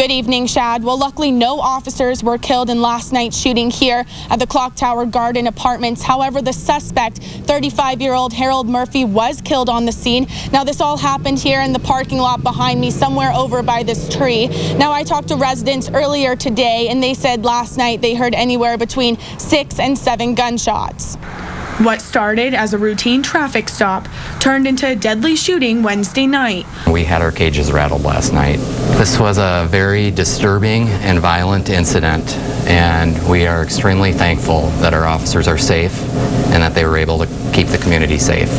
Good evening, Shad. Well, luckily no officers were killed in last night's shooting here at the Clocktower Garden Apartments. However, the suspect, 35-year-old Harold Murphy, was killed on the scene. Now, this all happened here in the parking lot behind me, somewhere over by this tree. Now, I talked to residents earlier today, and they said last night they heard anywhere between 6 and 7 gunshots. What started as a routine traffic stop turned into a deadly shooting Wednesday night. We had our cages rattled last night. This was a very disturbing and violent incident, and we are extremely thankful that our officers are safe and that they were able to keep the community safe.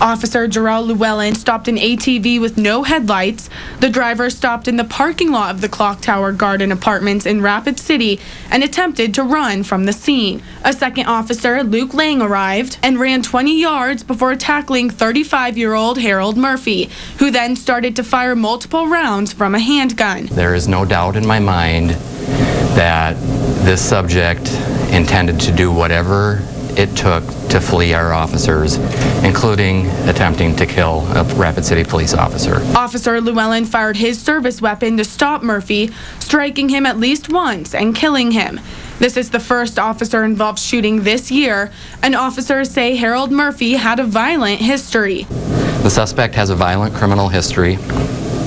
Officer Jarrell Llewellyn stopped an ATV with no headlights. The driver stopped in the parking lot of the Clocktower Garden Apartments in Rapid City and attempted to run from the scene. A second officer, Luke Lang, arrived and ran 20 yards before tackling 35-year-old Harold Murphy, who then started to fire multiple rounds from a handgun. There is no doubt in my mind that this subject intended to do whatever it took to flee our officers, including attempting to kill a Rapid City police officer. Officer Llewellyn fired his service weapon to stop Murphy, striking him at least once and killing him. This is the first officer-involved shooting this year, and officers say Harold Murphy had a violent history. The suspect has a violent criminal history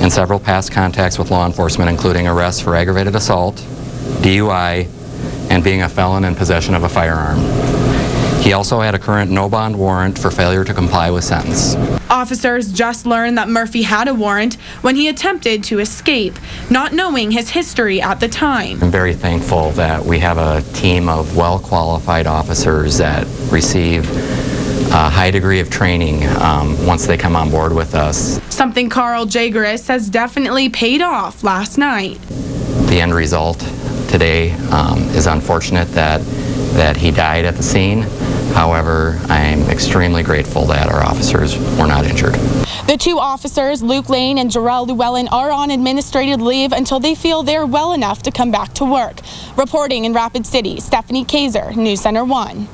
and several past contacts with law enforcement, including arrests for aggravated assault, DUI, and being a felon in possession of a firearm. He also had a current no-bond warrant for failure to comply with sentence. Officers just learned that Murphy had a warrant when he attempted to escape, not knowing his history at the time. I'm very thankful that we have a team of well-qualified officers that receive a high degree of training once they come on board with us. Something Carl Jageris has definitely paid off last night. The end result today is unfortunate that he died at the scene. However, I'm extremely grateful that our officers were not injured. The two officers, Luke Lane and Jarrell Llewellyn, are on administrative leave until they feel they're well enough to come back to work. Reporting in Rapid City, Stephanie Kayser, News Center 1.